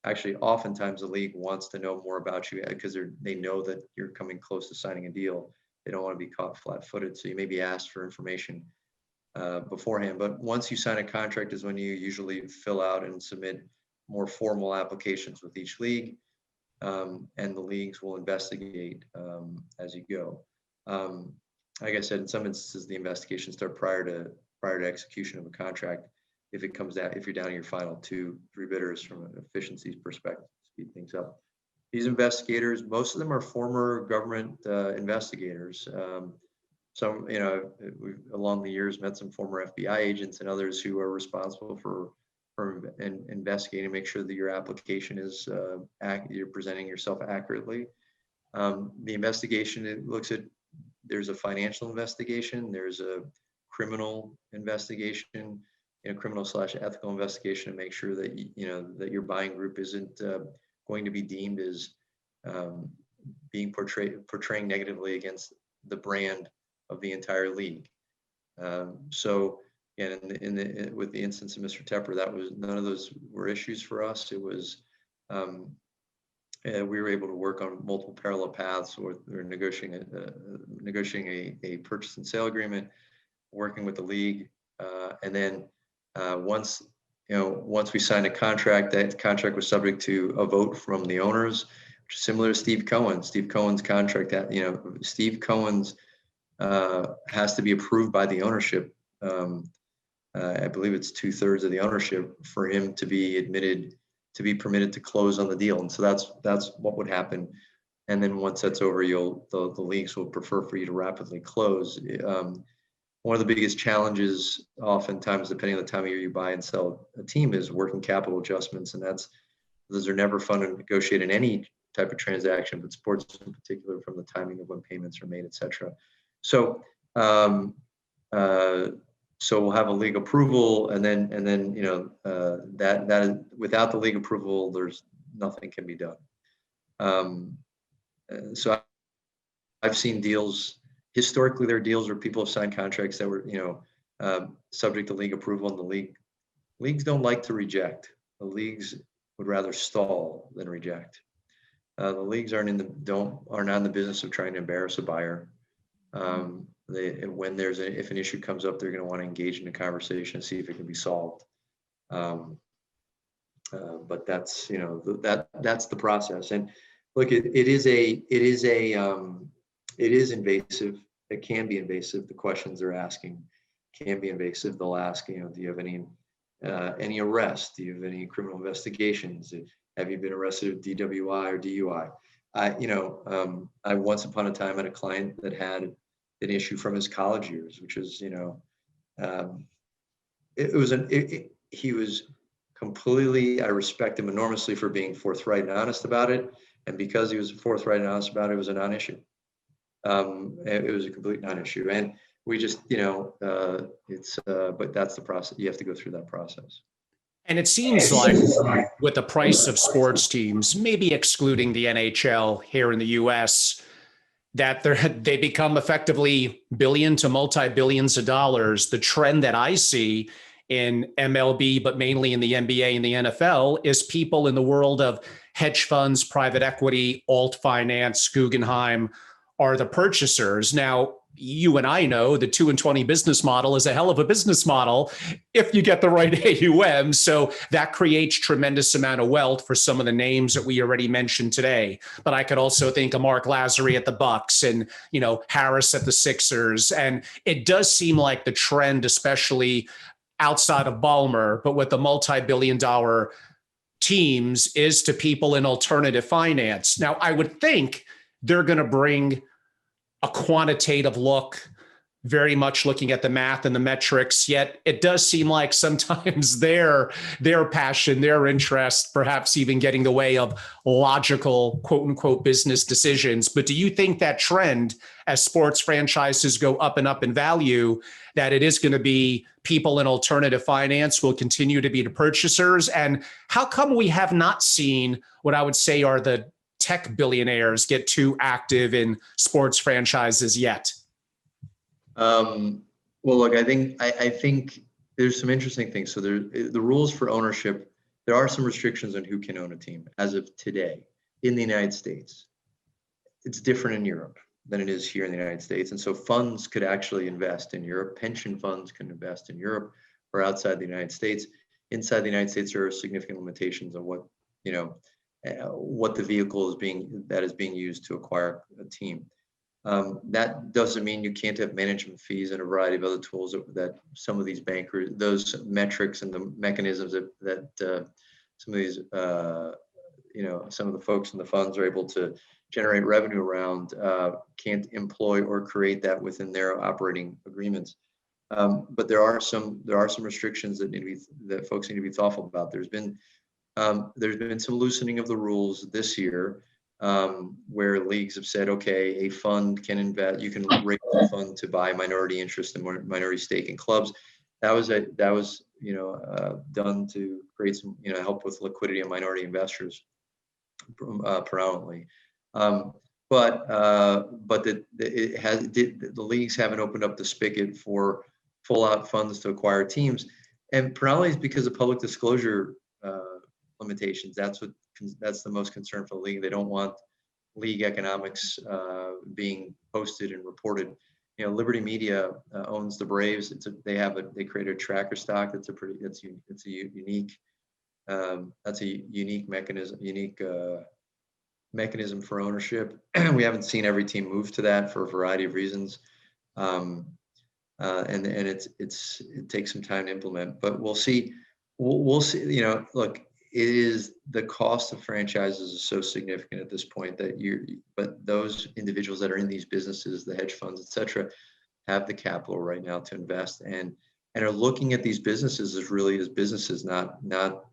actually, oftentimes the league wants to know more about you because they know that you're coming close to signing a deal. They don't want to be caught flat-footed, so you may be asked for information beforehand. But once you sign a contract is when you usually fill out and submit more formal applications with each league, and the leagues will investigate as you go. Like I said, in some instances, the investigations start prior to execution of a contract. If you're down to your final 2-3 bidders from an efficiency perspective, speed things up. These investigators, most of them are former government investigators. Some, we've along the years met some former FBI agents and others who are responsible for investigating, make sure that your application is you're presenting yourself accurately. The investigation, it looks at, there's a financial investigation, there's a criminal investigation, criminal/ethical investigation to make sure that that your buying group isn't going to be deemed as being portraying negatively against the brand of the entire league. So again, with the instance of Mr. Tepper, none of those were issues for us. It was we were able to work on multiple parallel paths, or negotiating a purchase and sale agreement, working with the league, and then once we signed a contract, that contract was subject to a vote from the owners, which is similar to Steve Cohen. Steve Cohen's contract, Steve Cohen's has to be approved by the ownership. I believe it's 2/3 of the ownership for him to be permitted to close on the deal. And so that's what would happen. And then once that's over, the leagues will prefer for you to rapidly close. One of the biggest challenges, oftentimes, depending on the time of year you buy and sell a team, is working capital adjustments. And those are never fun to negotiate in any type of transaction, but sports in particular, from the timing of when payments are made, et cetera. So So we'll have a league approval, and then that without the league approval, there's nothing can be done. So I've seen deals. Historically, there are deals where people have signed contracts that were subject to league approval, and the leagues don't like to reject. The leagues would rather stall than reject. The leagues are not in the business of trying to embarrass a buyer. If an issue comes up, they're going to want to engage in a conversation and see if it can be solved. But that's that's the process. And look, it is invasive. It can be invasive. The questions they're asking can be invasive. They'll ask, do you have any arrests? Do you have any criminal investigations? Have you been arrested with DWI or DUI? I once upon a time had a client that had an issue from his college years, which was, he was completely, I respect him enormously for being forthright and honest about it. And because he was forthright and honest about it, it was a non-issue. It was a complete non-issue. And we just, but that's the process. You have to go through that process. And it seems like with the price of sports teams, maybe excluding the NHL here in the US, that they become effectively billion to multi-billions of dollars. The trend that I see in MLB, but mainly in the NBA and the NFL, is people in the world of hedge funds, private equity, alt finance, Guggenheim are the purchasers. Now, you and I know the 2 and 20 business model is a hell of a business model if you get the right AUM. So that creates tremendous amount of wealth for some of the names that we already mentioned today. But I could also think of Mark Lazary at the Bucks and, Harris at the Sixers. And it does seem like the trend, especially outside of Ballmer, but with the multi-billion-dollar teams, is to people in alternative finance. Now, I would think they're going to bring a quantitative look, very much looking at the math and the metrics, yet it does seem like sometimes their passion, their interest, perhaps even getting in the way of logical, quote unquote, business decisions. But do you think that trend, as sports franchises go up and up in value, that it is going to be people in alternative finance will continue to be the purchasers? And how come we have not seen what I would say are the tech billionaires get too active in sports franchises yet? Well, look, I think there's some interesting things. So the rules for ownership, there are some restrictions on who can own a team as of today in the United States. It's different in Europe than it is here in the United States. And so funds could actually invest in Europe. Pension funds can invest in Europe or outside the United States. Inside the United States, there are significant limitations on what the vehicle is being used to acquire a team. That doesn't mean you can't have management fees and a variety of other tools that some of these bankers, those metrics and the mechanisms that some of these, some of the folks in the funds are able to generate revenue around, can't employ or create that within their operating agreements. But there are some restrictions that folks need to be thoughtful about. There's been some loosening of the rules this year, where leagues have said, okay, a fund can invest, you can raise a fund to buy minority interest and minority stake in clubs. That was done to create some, help with liquidity of minority investors, predominantly. But the leagues haven't opened up the spigot for full out funds to acquire teams, and predominantly it's because of public disclosure limitations. That's the most concern for the league. They don't want league economics being posted and reported. Liberty Media owns the Braves. They created a tracker stock. That's a unique mechanism for ownership. We haven't seen every team move to that for a variety of reasons, and it takes some time to implement. But we'll see. We'll see. Look. It is the cost of franchises is so significant at this point but those individuals that are in these businesses, the hedge funds, et cetera, have the capital right now to invest and are looking at these businesses as businesses, not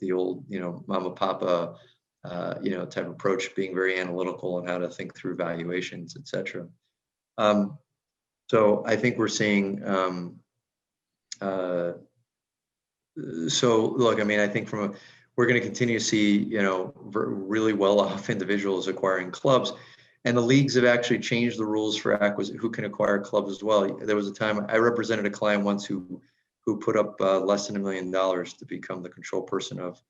the old, mama papa, type approach, being very analytical on how to think through valuations, et cetera. So I think we're seeing, uh, so look, I mean, I think we're going to continue to see, really well-off individuals acquiring clubs, and the leagues have actually changed the rules for who can acquire clubs as well. There was a time I represented a client once who put up less than $1 million to become the control person of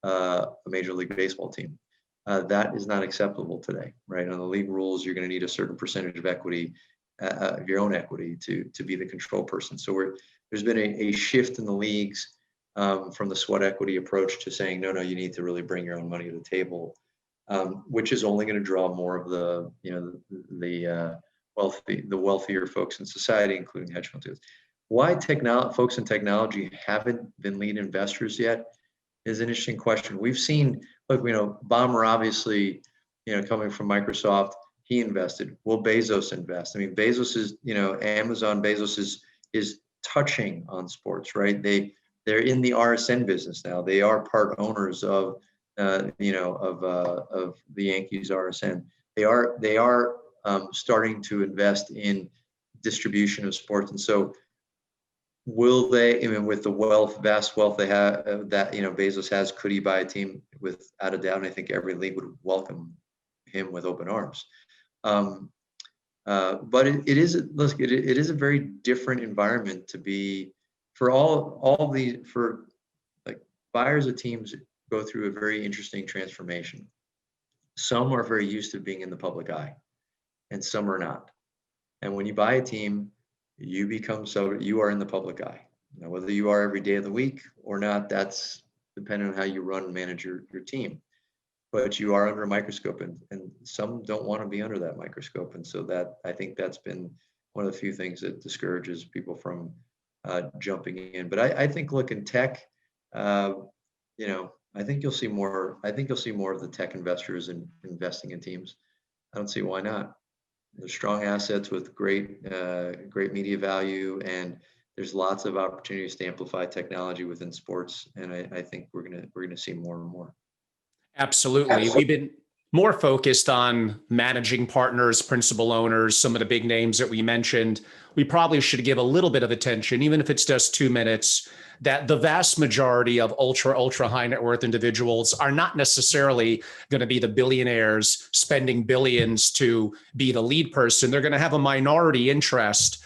a Major League Baseball team. That is not acceptable today, right? On the league rules, you're going to need a certain percentage of equity, of your own equity, to be the control person. So there's been a shift in the leagues from the sweat equity approach to saying, no, you need to really bring your own money to the table, which is only going to draw more of the wealthier folks in society, including hedge funds. Why folks in technology haven't been lead investors yet is an interesting question. We've seen, look, Ballmer obviously, coming from Microsoft, he invested. Will Bezos invest? I mean, Bezos is, Amazon, Bezos is touching on sports, right? They're in the RSN business now. They are part owners of the Yankees RSN. They are starting to invest in distribution of sports, and so will they? I mean, with the vast wealth they have, that Bezos has, could he buy a team? Without a doubt, and I think every league would welcome him with open arms. But it is a very different environment to be for like buyers of teams go through a very interesting transformation. Some are very used to being in the public eye, and some are not. And when you buy a team, you are in the public eye. Now, whether you are every day of the week or not, that's dependent on how you run and manage your team. But you are under a microscope, and some don't want to be under that microscope. And so I think that's been one of the few things that discourages people from jumping in. But I think, look, in tech, I think you'll see more. I think you'll see more of the tech investors investing in teams. I don't see why not. There's strong assets with great media value, and there's lots of opportunities to amplify technology within sports. And I think we're gonna see more and more. Absolutely. We've been more focused on managing partners, principal owners, some of the big names that we mentioned. We probably should give a little bit of attention, even if it's just 2 minutes, that the vast majority of ultra high net worth individuals are not necessarily going to be the billionaires spending billions to be the lead person. They're going to have a minority interest.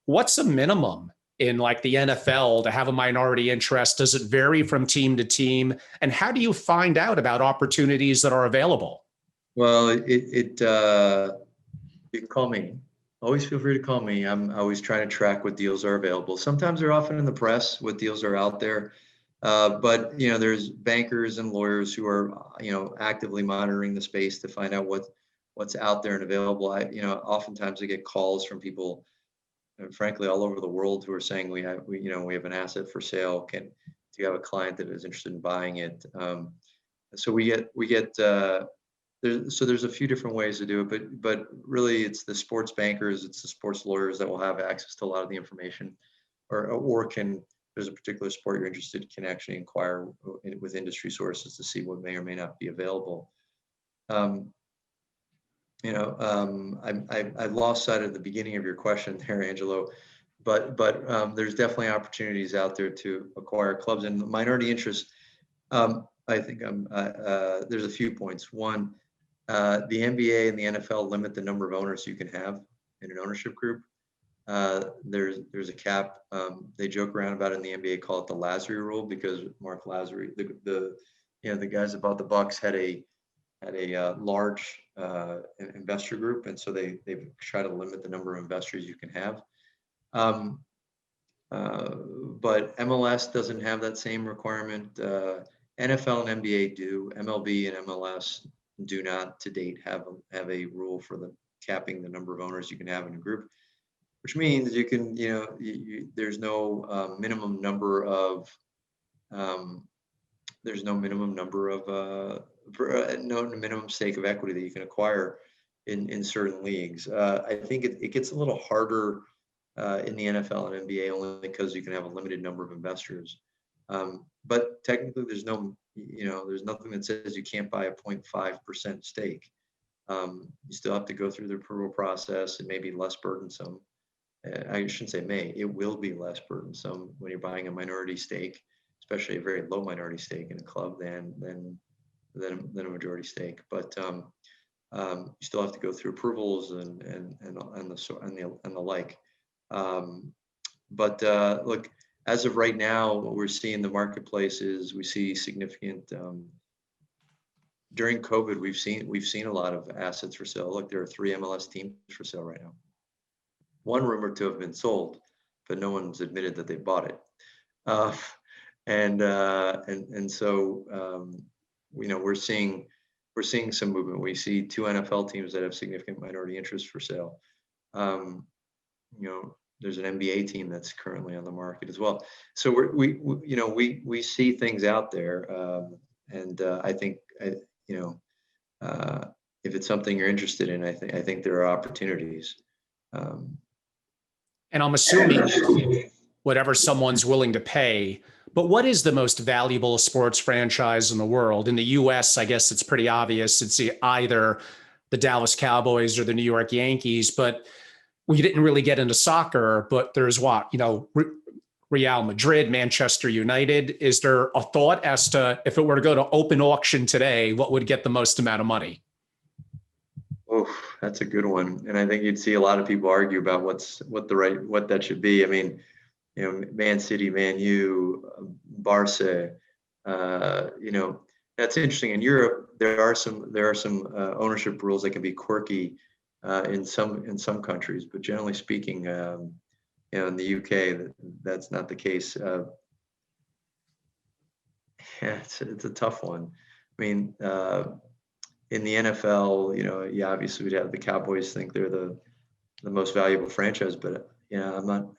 What's a minimum in like the NFL to have a minority interest? Does it vary from team to team? And how do you find out about opportunities that are available? Well, you can call me. Always feel free to call me. I'm always trying to track what deals are available. Sometimes they're often in the press, what deals are out there. But there's bankers and lawyers who are actively monitoring the space to find out what's out there and available. Oftentimes I get calls from people, frankly, all over the world, who are saying we have an asset for sale. Do you have a client that is interested in buying it? So there's a few different ways to do it, but really it's the sports bankers, it's the sports lawyers that will have access to a lot of the information, or can, there's a particular sport you're interested in, can actually inquire with industry sources to see what may or may not be available. I lost sight of the beginning of your question there, Angelo, but there's definitely opportunities out there to acquire clubs and minority interest. I think there's a few points. One, the NBA and the NFL limit the number of owners you can have in an ownership group. There's a cap. They joke around about it in the NBA, call it the Lazary rule, because Mark Lazary, the guys that bought the Bucks had a large investor group, and so they try to limit the number of investors you can have. But MLS doesn't have that same requirement. NFL and NBA do. MLB and MLS do not, to date, have a rule for capping the number of owners you can have in a group, which means you can, there's no minimum number of no minimum stake of equity that you can acquire in certain leagues. I think it gets a little harder in the NFL and NBA, only because you can have a limited number of investors. But technically, there's nothing that says you can't buy a 0.5% stake. You still have to go through the approval process. It may be less burdensome. I shouldn't say may, it will be less burdensome when you're buying a minority stake, especially a very low minority stake in a club than a majority stake. But you still have to go through approvals and the like. But look, as of right now, what we're seeing in the marketplace is we see significant. During COVID, we've seen a lot of assets for sale. Look, there are 3 MLS teams for sale right now. One rumored to have been sold, but no one's admitted that they bought it. So we're seeing some movement. We see 2 NFL teams that have significant minority interest for sale. There's an NBA team that's currently on the market as well. So we see things out there, I think if it's something you're interested in, I think there are opportunities. And I'm assuming whatever someone's willing to pay. But what is the most valuable sports franchise in the world? In the US, I guess it's pretty obvious. It's either the Dallas Cowboys or the New York Yankees. But we didn't really get into soccer, but there's Real Madrid, Manchester United. Is there a thought as to if it were to go to open auction today, what would get the most amount of money? Oh, that's a good one. And I think you'd see a lot of people argue about what that should be. I mean, Man City, Man U, Barca, that's interesting. In Europe, there are some ownership rules that can be quirky in some countries, but generally speaking, in the UK, that's not the case. It's a tough one. I mean, in the NFL, obviously we'd have the Cowboys think they're the most valuable franchise, but I'm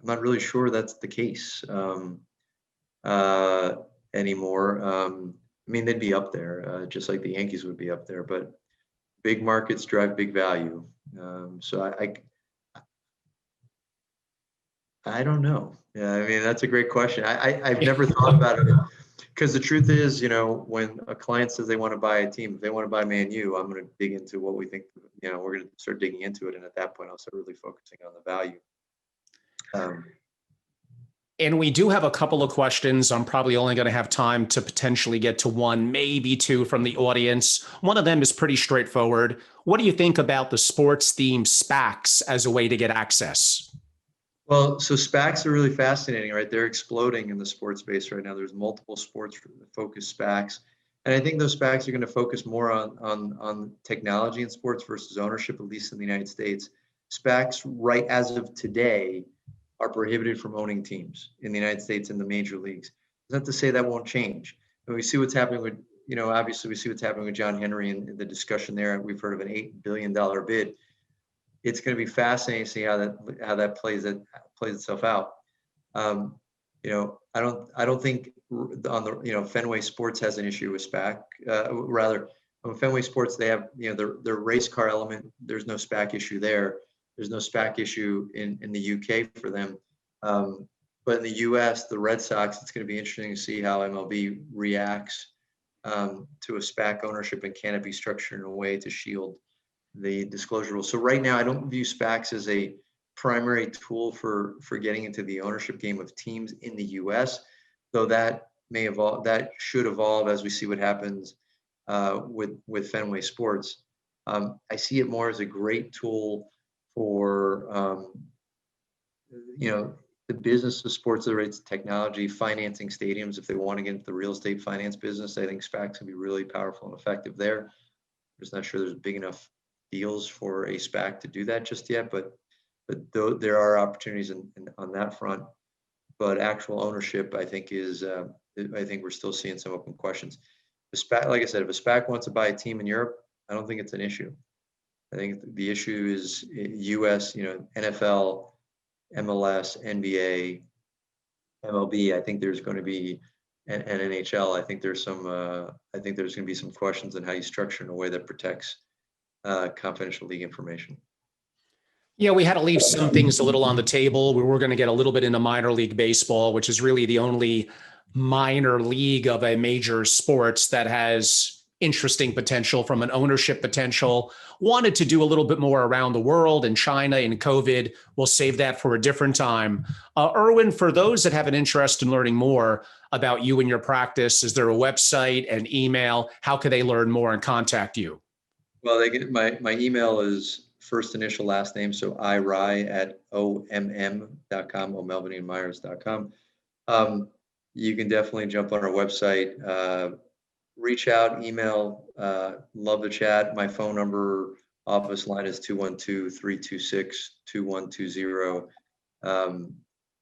not really sure that's the case anymore. I mean, they'd be up there, just like the Yankees would be up there, but big markets drive big value. So I don't know. Yeah, I mean, that's a great question. I've never thought about it. Because the truth is, when a client says they want to buy a team, if they want to buy Man U, I'm going to dig into what we think, we're going to start digging into it. And at that point, I'll start really focusing on the value. And we do have a couple of questions. I'm probably only going to have time to potentially get to 1, maybe 2 from the audience. One of them is pretty straightforward. What do you think about the sports themed SPACs as a way to get access? Well, so SPACs are really fascinating, right? They're exploding in the sports space right now. There's multiple sports-focused SPACs. And I think those SPACs are going to focus more on technology in sports versus ownership, at least in the United States. SPACs, right as of today, are prohibited from owning teams in the United States in the major leagues. It's not to say that won't change. And we see what's happening with, obviously we see what's happening with John Henry and the discussion there. We've heard of an $8 billion bid. It's going to be fascinating to see how that plays itself out. I don't think on the Fenway Sports has an issue with SPAC. Rather, on Fenway Sports they have their race car element. There's no SPAC issue there. There's no SPAC issue in the UK for them. But in the US, the Red Sox, it's going to be interesting to see how MLB reacts to a SPAC ownership, and can it be structured in a way to shield the disclosure rules. So right now, I don't view SPACs as a primary tool for getting into the ownership game of teams in the US, though that may evolve. That should evolve as we see what happens with Fenway Sports. I see it more as a great tool for the business of sports, whether it's technology, financing stadiums. If they want to get into the real estate finance business, I think SPACs can be really powerful and effective there. I'm just not sure there's big enough deals for a SPAC to do that just yet, but there are opportunities on that front. But actual ownership, I think we're still seeing some open questions. The SPAC, like I said, if a SPAC wants to buy a team in Europe, I don't think it's an issue. I think the issue is US, NFL, MLS, NBA, MLB. I think there's going to be and NHL. I think there's going to be some questions on how you structure in a way that protects confidential league information. Yeah, we had to leave some things a little on the table. We were going to get a little bit into minor league baseball, which is really the only minor league of a major sports that has interesting potential from an ownership potential. Wanted to do a little bit more around the world and China and COVID. We'll save that for a different time. Irwin, for those that have an interest in learning more about you and your practice, is there a website, an email? How can they learn more and contact you? Well, they get my email is first initial last name, so Raij at omm.com, omelvinianmyers.com. You can definitely jump on our website, reach out, email, love to chat. My phone number, office line is 212-326-2120.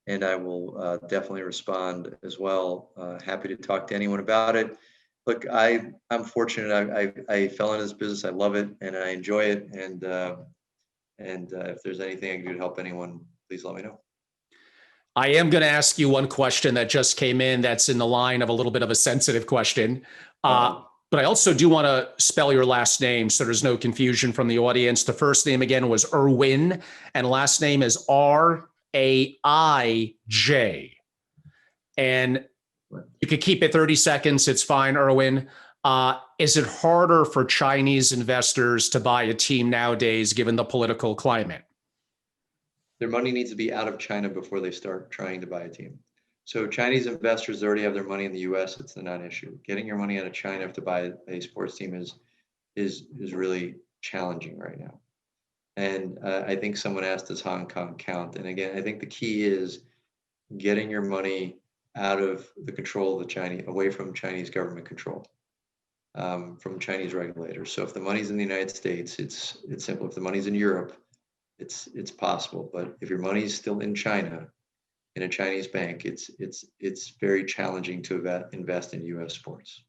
And I will definitely respond as well. Happy to talk to anyone about it. Look, I'm fortunate. I fell into this business. I love it and I enjoy it. And if there's anything I can do to help anyone, please let me know. I am going to ask you one question that just came in that's in the line of a little bit of a sensitive question. But I also do want to spell your last name so there's no confusion from the audience. The first name again was Irwin, and last name is Raij. And you could keep it 30 seconds. It's fine, Irwin. Is it harder for Chinese investors to buy a team nowadays, given the political climate? Their money needs to be out of China before they start trying to buy a team. So Chinese investors already have their money in the U.S. It's a non-issue. Getting your money out of China to buy a sports team is really challenging right now. And I think someone asked, does Hong Kong count? And again, I think the key is getting your money out of the control of the Chinese, away from Chinese government control, from Chinese regulators. So if the money's in the United States, it's simple. If the money's in Europe, it's possible. But if your money's still in China, in a Chinese bank, it's very challenging to invest in U.S. sports.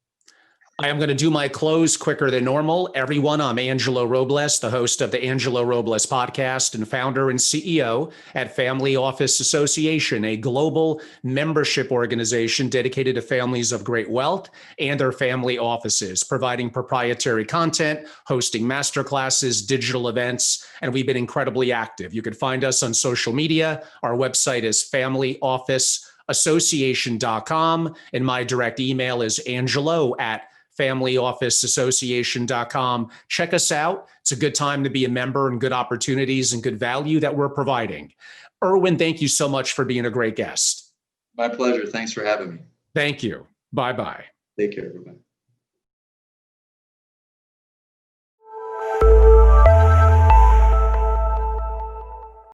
I am going to do my close quicker than normal. Everyone, I'm Angelo Robles, the host of the Angelo Robles Podcast and founder and CEO at Family Office Association, a global membership organization dedicated to families of great wealth and their family offices, providing proprietary content, hosting masterclasses, digital events, and we've been incredibly active. You can find us on social media. Our website is familyofficeassociation.com, and my direct email is angelo@familyofficeassociation.com. Check us out. It's a good time to be a member and good opportunities and good value that we're providing. Irwin, thank you so much for being a great guest. My pleasure. Thanks for having me. Thank you. Bye-bye. Take care. Bye-bye.